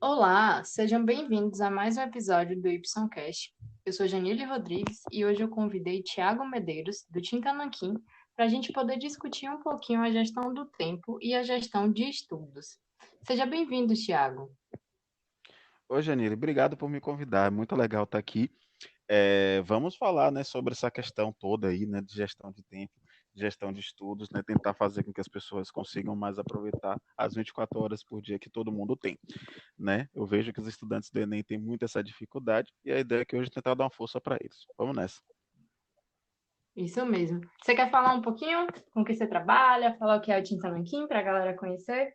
Olá, sejam bem-vindos a mais um episódio do YPSONcast. Eu sou Janile Rodrigues e hoje eu convidei Tiago Medeiros, do Tintananquim, para a gente poder discutir um pouquinho a gestão do tempo e a gestão de estudos. Seja bem-vindo, Tiago. Oi, Janine, obrigado por me convidar. É muito legal estar aqui. Vamos falar, né, sobre essa questão toda aí, né, de gestão de tempo, de gestão de estudos, né, tentar fazer com que as pessoas consigam mais aproveitar as 24 horas por dia que todo mundo tem, né? Eu vejo que os estudantes do Enem têm muito essa dificuldade e a ideia é que hoje é tentar dar uma força para eles. Vamos nessa. Isso mesmo. Você quer falar um pouquinho com o que você trabalha, falar o que é o Tintananquim para a galera conhecer?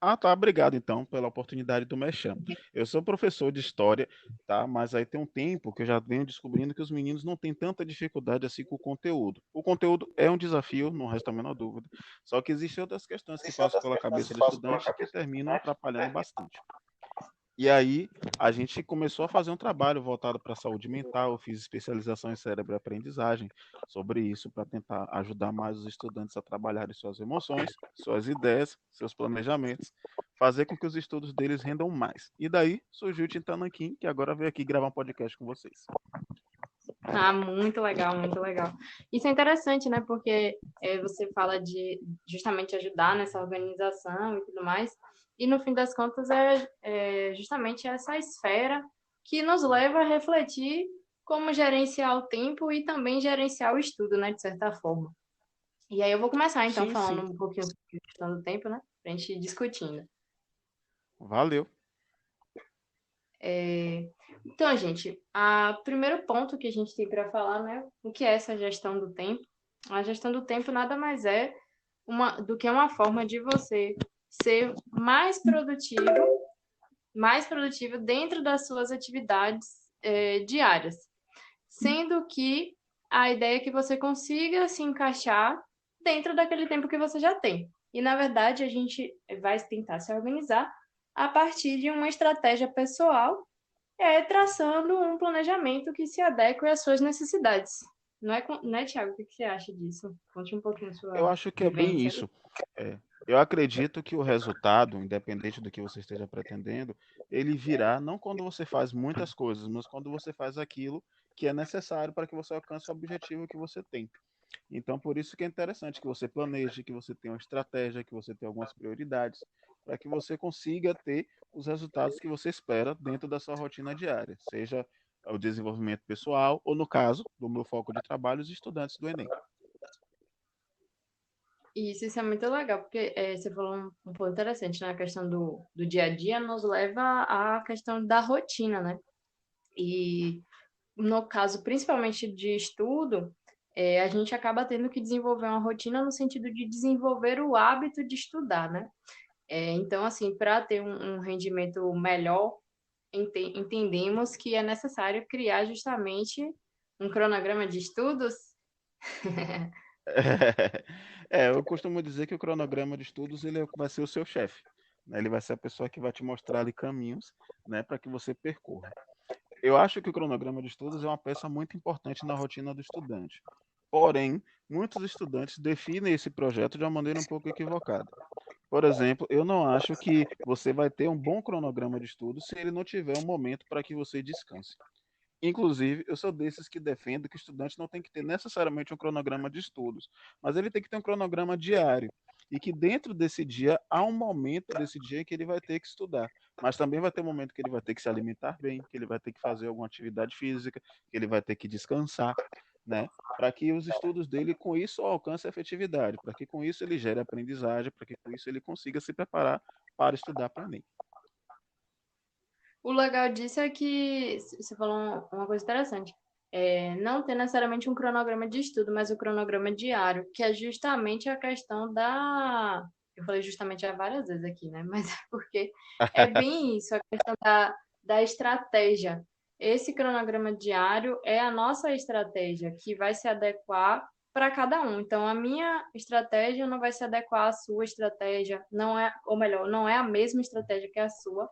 Ah, tá. Obrigado, então, pela oportunidade do Mechan. Eu sou professor de história, tá? Mas aí tem um tempo que eu já venho descobrindo que os meninos não têm tanta dificuldade assim com o conteúdo. O conteúdo é um desafio, não resta a menor dúvida. Só que existem outras questões que passam pela cabeça do estudante que terminam atrapalhando bastante. E aí a gente começou a fazer um trabalho voltado para a saúde mental. Eu fiz especialização em cérebro e aprendizagem sobre isso para tentar ajudar mais os estudantes a trabalharem suas emoções, suas ideias, seus planejamentos, fazer com que os estudos deles rendam mais. E daí surgiu o Tintananquim, que agora veio aqui gravar um podcast com vocês. Ah, muito legal, muito legal. Isso é interessante, né? Porque você fala de justamente ajudar nessa organização e tudo mais, e no fim das contas é justamente essa esfera que nos leva a refletir como gerenciar o tempo e também gerenciar o estudo, né? De certa forma. E aí eu vou começar então Sim, falando sim. um pouquinho sobre a questão do tempo, né? Pra gente ir discutindo. Valeu. Então, gente, o primeiro ponto que a gente tem para falar, né? O que é essa gestão do tempo? A gestão do tempo nada mais é do que uma forma de você ser mais produtivo dentro das suas atividades diárias, sendo que a ideia é que você consiga se encaixar dentro daquele tempo que você já tem. E na verdade a gente vai tentar se organizar a partir de uma estratégia pessoal traçando um planejamento que se adeque às suas necessidades. Não é, Thiago? O que você acha disso? Conte um pouquinho Eu sua acho que é bem vivência aí. isso. É, eu acredito que o resultado, independente do que você esteja pretendendo, ele virá não quando você faz muitas coisas, mas quando você faz aquilo que é necessário para que você alcance o objetivo que você tem. Então, por isso que é interessante que você planeje, que você tenha uma estratégia, que você tenha algumas prioridades, para que você consiga ter os resultados que você espera dentro da sua rotina diária, seja o desenvolvimento pessoal ou, no caso do meu foco de trabalho, os estudantes do Enem. Isso é muito legal, porque você falou um ponto interessante, né? A questão do dia a dia nos leva à questão da rotina, né? E no caso, principalmente de estudo, a gente acaba tendo que desenvolver uma rotina no sentido de desenvolver o hábito de estudar, né? Então, assim, para ter um rendimento melhor, entendemos que é necessário criar justamente um cronograma de estudos. Eu costumo dizer que o cronograma de estudos vai ser o seu chefe, né? Ele vai ser a pessoa que vai te mostrar ali caminhos, né, para que você percorra. Eu acho que o cronograma de estudos é uma peça muito importante na rotina do estudante. Porém, muitos estudantes definem esse projeto de uma maneira um pouco equivocada. Por exemplo, eu não acho que você vai ter um bom cronograma de estudos se ele não tiver um momento para que você descanse. Inclusive, eu sou desses que defendo que o estudante não tem que ter necessariamente um cronograma de estudos, mas ele tem que ter um cronograma diário. E que dentro desse dia há um momento desse dia que ele vai ter que estudar. Mas também vai ter um momento que ele vai ter que se alimentar bem, que ele vai ter que fazer alguma atividade física, que ele vai ter que descansar, né? Para que os estudos dele com isso alcancem a efetividade, para que com isso ele gere aprendizagem, para que com isso ele consiga se preparar para estudar para o Enem. O legal disso é que você falou uma coisa interessante. Não ter necessariamente um cronograma de estudo, mas o cronograma diário, que é justamente a questão da. Eu falei justamente há várias vezes aqui, né? Mas é porque é bem isso, a questão da estratégia. Esse cronograma diário é a nossa estratégia, que vai se adequar para cada um. Então, a minha estratégia não vai se adequar à sua estratégia, não é, ou melhor, não é a mesma estratégia que a sua.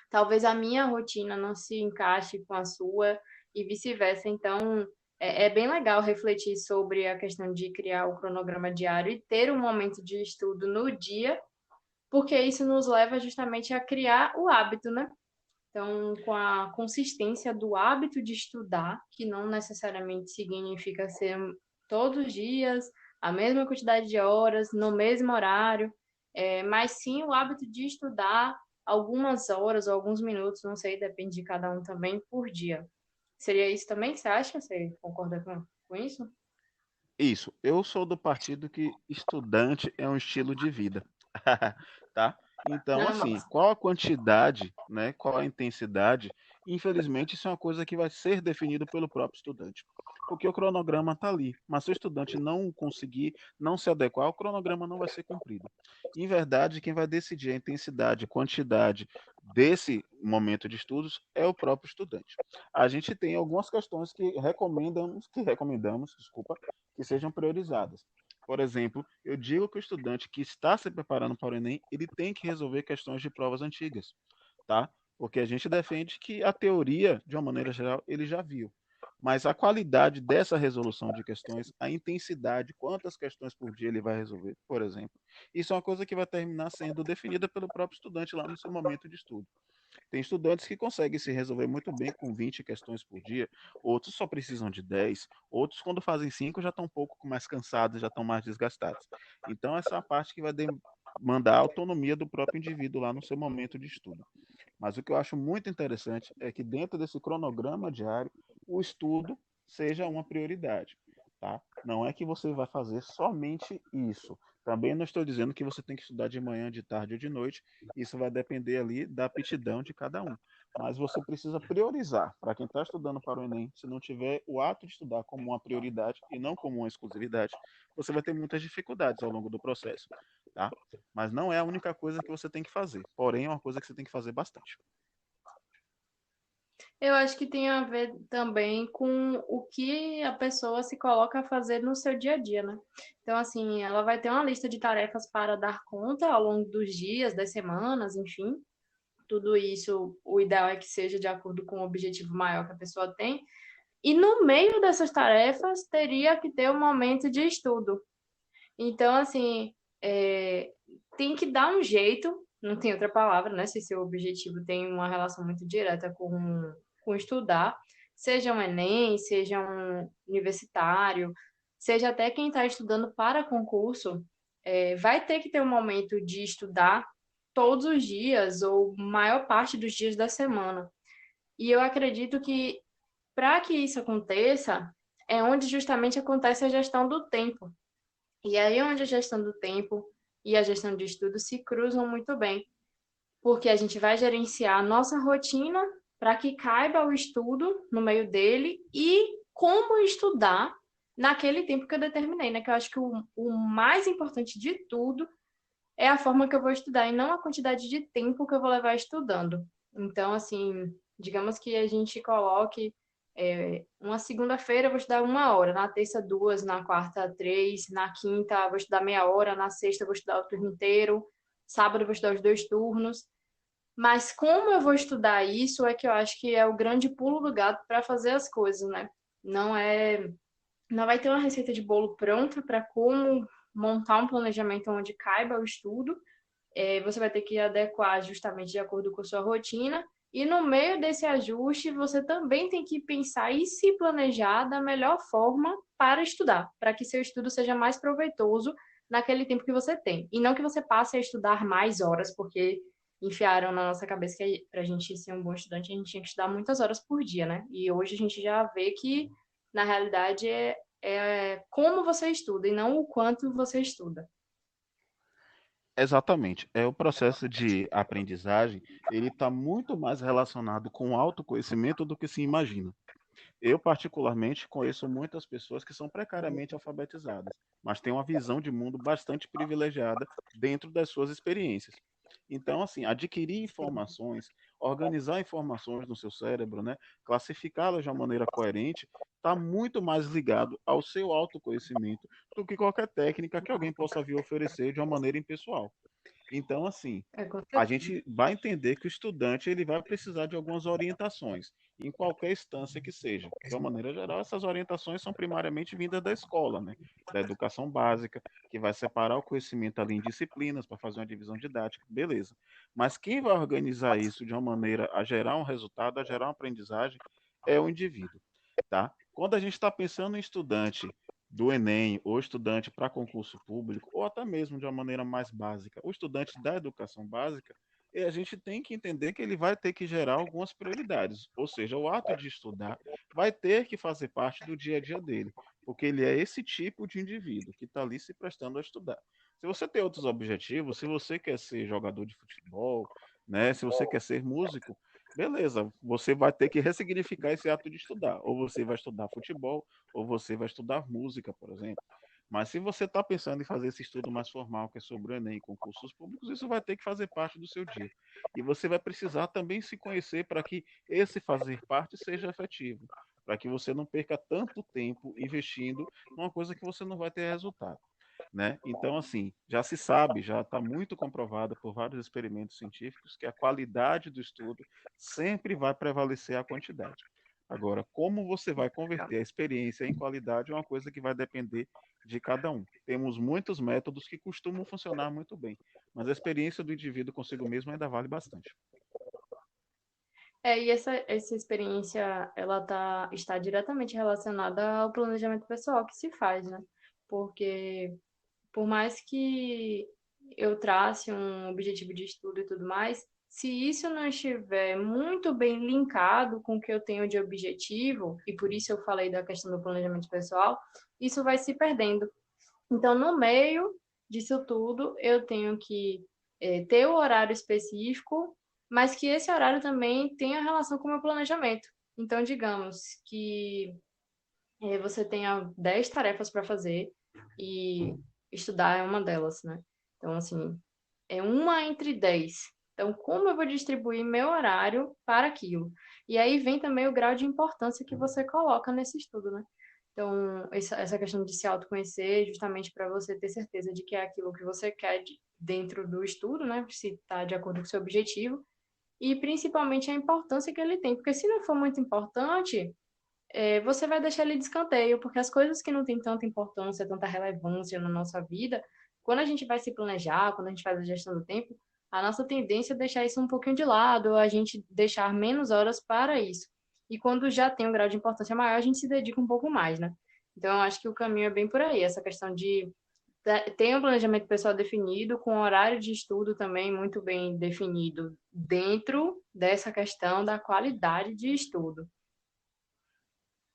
Talvez a minha rotina não se encaixe com a sua e vice-versa. Então, é bem legal refletir sobre a questão de criar o cronograma diário e ter um momento de estudo no dia porque isso nos leva justamente a criar o hábito, né? Então, com a consistência do hábito de estudar, que não necessariamente significa ser todos os dias, a mesma quantidade de horas, no mesmo horário, mas sim o hábito de estudar algumas horas ou alguns minutos, não sei, depende de cada um também, por dia. Seria isso também que você acha? Você concorda com isso? Isso, eu sou do partido que estudante é um estilo de vida, tá? Então, Não, assim, nossa. qual a quantidade, né? Qual a intensidade? Infelizmente, isso é uma coisa que vai ser definido pelo próprio estudante, porque o cronograma está ali, mas se o estudante não conseguir, não se adequar, o cronograma não vai ser cumprido. Em verdade, quem vai decidir a intensidade, quantidade desse momento de estudos é o próprio estudante. A gente tem algumas questões que recomendamos, desculpa, que sejam priorizadas. Por exemplo, eu digo que o estudante que está se preparando para o Enem, ele tem que resolver questões de provas antigas, tá? Porque a gente defende que a teoria, de uma maneira geral, ele já viu. Mas a qualidade dessa resolução de questões, a intensidade, quantas questões por dia ele vai resolver, por exemplo, isso é uma coisa que vai terminar sendo definida pelo próprio estudante lá no seu momento de estudo. Tem estudantes que conseguem se resolver muito bem com 20 questões por dia, outros só precisam de 10, outros, quando fazem 5, já estão um pouco mais cansados, já estão mais desgastados. Então, essa é a parte que vai demandar a autonomia do próprio indivíduo lá no seu momento de estudo. Mas o que eu acho muito interessante é que, dentro desse cronograma diário, o estudo seja uma prioridade. Tá? Não é que você vai fazer somente isso. Também não estou dizendo que você tem que estudar de manhã, de tarde ou de noite. Isso vai depender ali da aptidão de cada um. Mas você precisa priorizar. Para quem está estudando para o Enem, se não tiver o ato de estudar como uma prioridade e não como uma exclusividade, você vai ter muitas dificuldades ao longo do processo. Tá? Mas não é a única coisa que você tem que fazer. Porém, é uma coisa que você tem que fazer bastante. Eu acho que tem a ver também com o que a pessoa se coloca a fazer no seu dia a dia, né? Então, assim, ela vai ter uma lista de tarefas para dar conta ao longo dos dias, das semanas, enfim. Tudo isso, o ideal é que seja de acordo com o objetivo maior que a pessoa tem. E no meio dessas tarefas, teria que ter um momento de estudo. Então, assim, tem que dar um jeito, não tem outra palavra, né? Se seu objetivo tem uma relação muito direta com estudar, seja um Enem, seja um universitário, seja até quem está estudando para concurso, vai ter que ter um momento de estudar todos os dias ou maior parte dos dias da semana. E eu acredito que para que isso aconteça, é onde justamente acontece a gestão do tempo. E aí é onde a gestão do tempo e a gestão de estudo se cruzam muito bem, porque a gente vai gerenciar a nossa rotina para que caiba o estudo no meio dele e como estudar naquele tempo que eu determinei, né? Que eu acho que o mais importante de tudo é a forma que eu vou estudar e não a quantidade de tempo que eu vou levar estudando. Então, assim, digamos que a gente coloque uma segunda-feira eu vou estudar 1 hora, na terça 2, na quarta 3, na quinta eu vou estudar meia hora, na sexta eu vou estudar o turno inteiro, sábado eu vou estudar os 2 turnos. Mas como eu vou estudar isso é que eu acho que é o grande pulo do gato para fazer as coisas, né? Não é, não vai ter uma receita de bolo pronta para como montar um planejamento onde caiba o estudo, você vai ter que adequar justamente de acordo com a sua rotina. E no meio desse ajuste, você também tem que pensar e se planejar da melhor forma para estudar, para que seu estudo seja mais proveitoso naquele tempo que você tem. E não que você passe a estudar mais horas, porque enfiaram na nossa cabeça que para a gente ser um bom estudante, a gente tinha que estudar muitas horas por dia, né? E hoje a gente já vê que, na realidade, é como você estuda e não o quanto você estuda. Exatamente. É o processo de aprendizagem, ele está muito mais relacionado com o autoconhecimento do que se imagina. Eu, particularmente, conheço muitas pessoas que são precariamente alfabetizadas, mas têm uma visão de mundo bastante privilegiada dentro das suas experiências. Então, assim, adquirir informações, organizar informações no seu cérebro, né, classificá-las de uma maneira coerente, está muito mais ligado ao seu autoconhecimento do que qualquer técnica que alguém possa vir oferecer de uma maneira impessoal. Então, assim, com a certeza. gente vai entender que o estudante ele vai precisar de algumas orientações, em qualquer instância que seja. De uma maneira geral, essas orientações são primariamente vindas da escola, né? Da educação básica, que vai separar o conhecimento ali em disciplinas para fazer uma divisão didática, beleza. Mas quem vai organizar isso de uma maneira a gerar um resultado, a gerar uma aprendizagem, é o indivíduo, tá? Quando a gente está pensando em estudante do Enem, ou estudante para concurso público, ou até mesmo de uma maneira mais básica, o estudante da educação básica, a gente tem que entender que ele vai ter que gerar algumas prioridades, ou seja, o ato de estudar vai ter que fazer parte do dia a dia dele, porque ele é esse tipo de indivíduo que está ali se prestando a estudar. Se você tem outros objetivos, se você quer ser jogador de futebol, né, se você quer ser músico, beleza, você vai ter que ressignificar esse ato de estudar. Ou você vai estudar futebol, ou você vai estudar música, por exemplo. Mas se você está pensando em fazer esse estudo mais formal, que é sobre o Enem e concursos públicos, isso vai ter que fazer parte do seu dia. E você vai precisar também se conhecer para que esse fazer parte seja efetivo, para que você não perca tanto tempo investindo numa coisa que você não vai ter resultado. Né? Então, assim, já se sabe, já está muito comprovado por vários experimentos científicos que a qualidade do estudo sempre vai prevalecer a quantidade. Agora, como você vai converter a experiência em qualidade é uma coisa que vai depender de cada um. Temos muitos métodos que costumam funcionar muito bem, mas a experiência do indivíduo consigo mesmo ainda vale bastante. E essa experiência, ela está diretamente relacionada ao planejamento pessoal que se faz, né? Porque por mais que eu trace um objetivo de estudo e tudo mais, se isso não estiver muito bem linkado com o que eu tenho de objetivo, e por isso eu falei da questão do planejamento pessoal, isso vai se perdendo. Então, no meio disso tudo, eu tenho que ter o horário específico, mas que esse horário também tenha relação com o meu planejamento. Então, digamos que você tenha 10 tarefas para fazer e estudar é uma delas, né? Então, assim, é uma entre 10. Então, como eu vou distribuir meu horário para aquilo? E aí vem também o grau de importância que você coloca nesse estudo, né? Então, essa questão de se autoconhecer, justamente para você ter certeza de que é aquilo que você quer dentro do estudo, né? Se está de acordo com o seu objetivo. E principalmente a importância que ele tem. Porque se não for muito importante, você vai deixar ele de escanteio, porque as coisas que não têm tanta importância, tanta relevância na nossa vida, quando a gente vai se planejar, quando a gente faz a gestão do tempo, a nossa tendência é deixar isso um pouquinho de lado, a gente deixar menos horas para isso. E quando já tem um grau de importância maior, a gente se dedica um pouco mais, né? Então, eu acho que o caminho é bem por aí, essa questão de ter um planejamento pessoal definido, com horário de estudo também muito bem definido, dentro dessa questão da qualidade de estudo.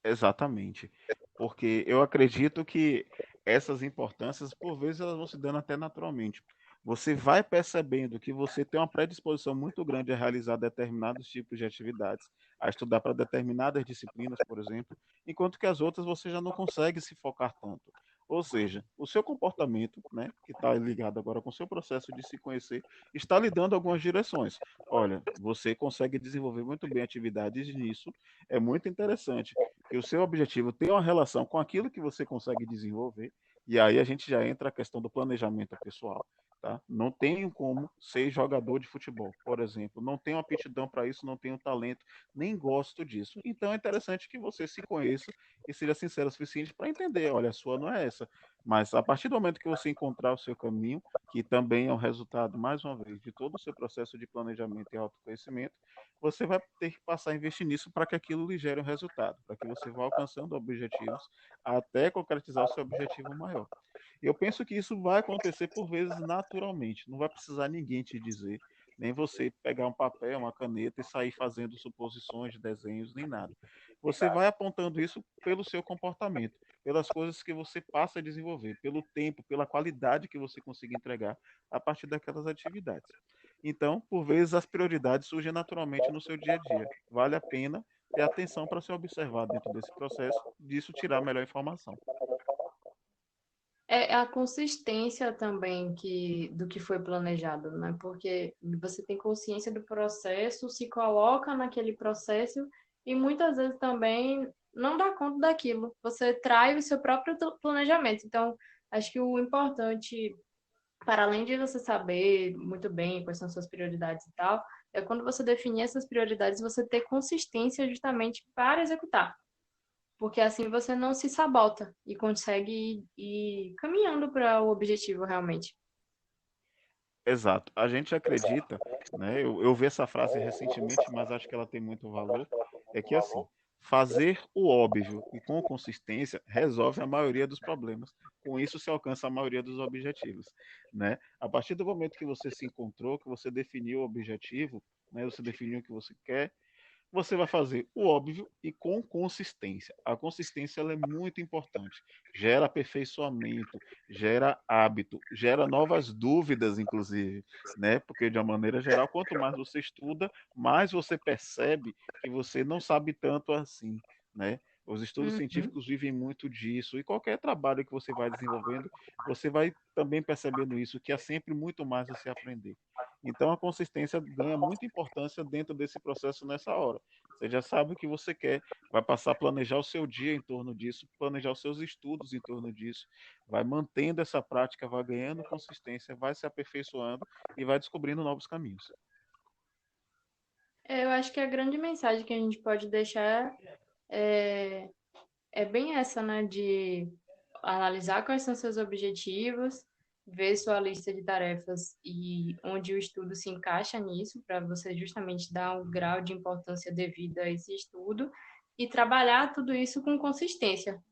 Exatamente. Porque eu acredito que essas importâncias, por vezes, elas vão se dando até naturalmente. Você vai percebendo que você tem uma predisposição muito grande a realizar determinados tipos de atividades, a estudar para determinadas disciplinas, por exemplo, enquanto que as outras você já não consegue se focar tanto. Ou seja, o seu comportamento, né, que está ligado agora com o seu processo de se conhecer, está lhe dando algumas direções. Olha, você consegue desenvolver muito bem atividades nisso, é muito interessante que o seu objetivo tem uma relação com aquilo que você consegue desenvolver, e aí a gente já entra a questão do planejamento pessoal. Tá? Não tenho como ser jogador de futebol, por exemplo. Não tenho aptidão para isso, não tenho talento, nem gosto disso. Então é interessante que você se conheça e seja sincero o suficiente para entender, olha, a sua não é essa. Mas a partir do momento que você encontrar o seu caminho, que também é um resultado, mais uma vez, de todo o seu processo de planejamento e autoconhecimento, você vai ter que passar a investir nisso para que aquilo lhe gere um resultado, para que você vá alcançando objetivos até concretizar o seu objetivo maior. Eu penso que isso vai acontecer por vezes naturalmente, não vai precisar ninguém te dizer, nem você pegar um papel, uma caneta e sair fazendo suposições, desenhos, nem nada. Você vai apontando isso pelo seu comportamento, pelas coisas que você passa a desenvolver, pelo tempo, pela qualidade que você consiga entregar a partir daquelas atividades. Então, por vezes, as prioridades surgem naturalmente no seu dia a dia. Vale a pena ter atenção para se observar dentro desse processo, disso tirar a melhor informação. É a consistência também do que foi planejado, né? Porque você tem consciência do processo, se coloca naquele processo e muitas vezes também não dá conta daquilo. Você trai o seu próprio planejamento. Então, acho que o importante para além de você saber muito bem quais são suas prioridades e tal, é quando você definir essas prioridades, você ter consistência justamente para executar. Porque assim você não se sabota e consegue ir caminhando para o objetivo realmente. Exato. A gente acredita, né? Eu vi essa frase recentemente, mas acho que ela tem muito valor. É que assim, fazer o óbvio e com consistência resolve a maioria dos problemas. Com isso se alcança a maioria dos objetivos, né? A partir do momento que você se encontrou, que você definiu o objetivo, né? Você definiu o que você quer, você vai fazer o óbvio e com consistência. A consistência ela é muito importante. Gera aperfeiçoamento, gera hábito, gera novas dúvidas, inclusive, né? Porque de uma maneira geral, quanto mais você estuda, mais você percebe que você não sabe tanto assim, né? Os estudos Uhum. científicos vivem muito disso, e qualquer trabalho que você vai desenvolvendo, você vai também percebendo isso, que há sempre muito mais a se aprender. Então, a consistência ganha muita importância dentro desse processo nessa hora. Você já sabe o que você quer, vai passar a planejar o seu dia em torno disso, planejar os seus estudos em torno disso, vai mantendo essa prática, vai ganhando consistência, vai se aperfeiçoando e vai descobrindo novos caminhos. Eu acho que a grande mensagem que a gente pode deixar é, é bem essa, né? De analisar quais são seus objetivos, ver sua lista de tarefas e onde o estudo se encaixa nisso, para você justamente dar o grau de importância devido a esse estudo e trabalhar tudo isso com consistência.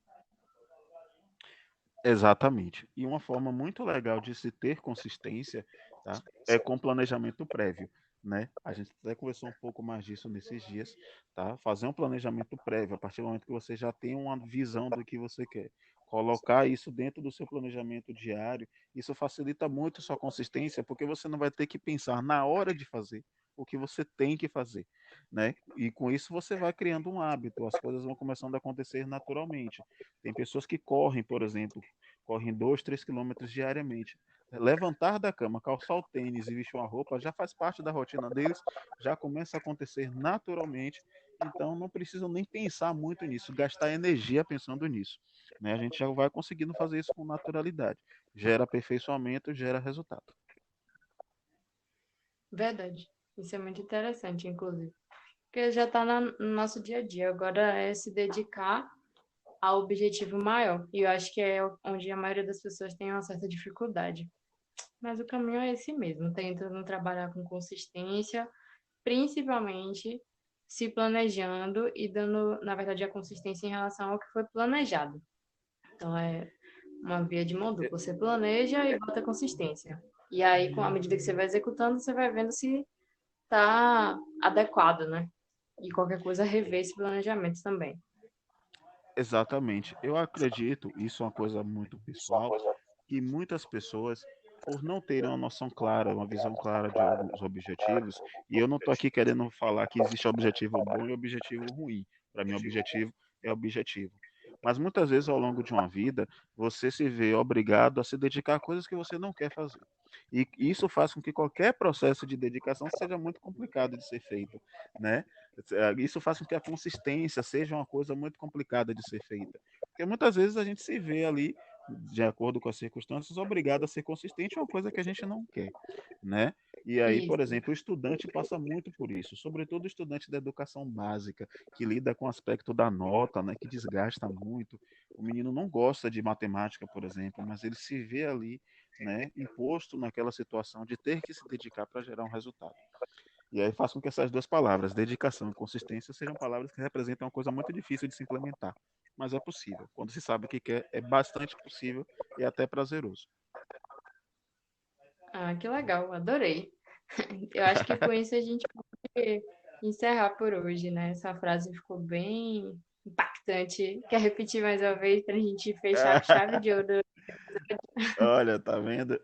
Exatamente. E uma forma muito legal de se ter consistência, tá, é com planejamento prévio, né? A gente até conversou um pouco mais disso nesses dias, tá? Fazer um planejamento prévio, a partir do momento que você já tem uma visão do que você quer. Colocar isso dentro do seu planejamento diário, isso facilita muito sua consistência, porque você não vai ter que pensar na hora de fazer o que você tem que fazer, né? E com isso você vai criando um hábito, as coisas vão começando a acontecer naturalmente. Tem pessoas que correm, por exemplo, correm 2, 3 quilômetros diariamente. Levantar da cama, calçar o tênis e vestir uma roupa já faz parte da rotina deles, já começa a acontecer naturalmente, então não precisam nem pensar muito nisso, gastar energia pensando nisso. Né? A gente já vai conseguindo fazer isso com naturalidade. Gera aperfeiçoamento, gera resultado. Verdade. Isso é muito interessante, inclusive. Porque já está no nosso dia a dia. Agora é se dedicar ao objetivo maior. E eu acho que é onde a maioria das pessoas tem uma certa dificuldade. Mas o caminho é esse mesmo, tentando trabalhar com consistência, principalmente se planejando e dando, na verdade, a consistência em relação ao que foi planejado. Então é uma via de mão dupla. Você planeja e bota consistência. E aí, com a medida que você vai executando, você vai vendo se está adequado, né? E qualquer coisa, rever esse planejamento também. Exatamente. Eu acredito, isso é uma coisa muito pessoal, que muitas pessoas, por não terem uma noção clara, uma visão clara de alguns objetivos, e eu não estou aqui querendo falar que existe objetivo bom e objetivo ruim. Para mim, objetivo é objetivo. Mas muitas vezes ao longo de uma vida, você se vê obrigado a se dedicar a coisas que você não quer fazer. E isso faz com que qualquer processo de dedicação seja muito complicado de ser feito, né? Isso faz com que a consistência seja uma coisa muito complicada de ser feita. Porque muitas vezes a gente se vê ali, de acordo com as circunstâncias, obrigado a ser consistente, é uma coisa que a gente não quer, né? E aí, por Isso. exemplo, o estudante passa muito por isso, sobretudo o estudante da educação básica, que lida com o aspecto da nota, né, que desgasta muito. O menino não gosta de matemática, por exemplo, mas ele se vê ali, né, imposto naquela situação de ter que se dedicar para gerar um resultado. E aí faz com que essas duas palavras, dedicação e consistência, sejam palavras que representam uma coisa muito difícil de se implementar. Mas é possível. Quando se sabe o que quer, é bastante possível e até prazeroso. Ah, que legal, adorei. Eu acho que com isso a gente pode encerrar por hoje, né? Essa frase ficou bem impactante. Quer repetir mais uma vez para a gente fechar com chave de ouro? Olha, tá vendo?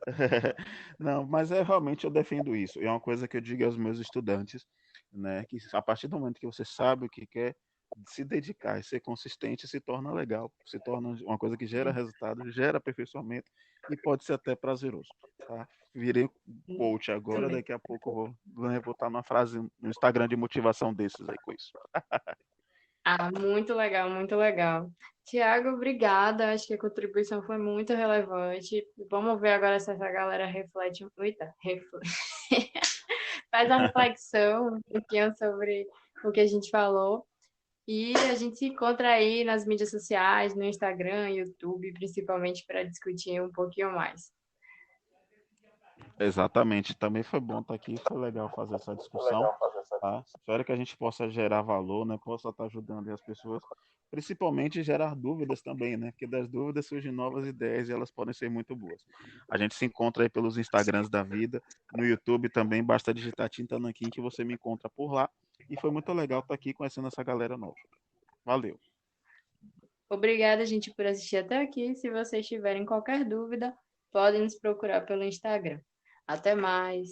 Não, mas é realmente eu defendo isso. É uma coisa que eu digo aos meus estudantes, né? Que a partir do momento que você sabe o que quer, se dedicar e ser consistente se torna legal, se torna uma coisa que gera resultado, gera aperfeiçoamento e pode ser até prazeroso, tá? Virei coach Isso agora, mesmo. daqui a pouco eu vou botar uma frase no Instagram de motivação desses aí com isso. Ah, muito legal, muito legal. Tiago, obrigada. Acho que a contribuição foi muito relevante. Vamos ver agora se essa galera reflete. Eita, faz a reflexão um pouquinho sobre o que a gente falou. E a gente se encontra aí nas mídias sociais, no Instagram, YouTube, principalmente para discutir um pouquinho mais. Exatamente, também foi bom estar aqui, foi legal fazer essa discussão, tá? Espero que a gente possa gerar valor, né? Possa estar ajudando as pessoas, principalmente gerar dúvidas também, né? Porque das dúvidas surgem novas ideias e elas podem ser muito boas. A gente se encontra aí pelos Instagrams da vida, no YouTube também, basta digitar Tinta Nanquim que você me encontra por lá. E foi muito legal estar aqui conhecendo essa galera nova. Valeu. Obrigada, gente, por assistir até aqui. Se vocês tiverem qualquer dúvida, podem nos procurar pelo Instagram. Até mais!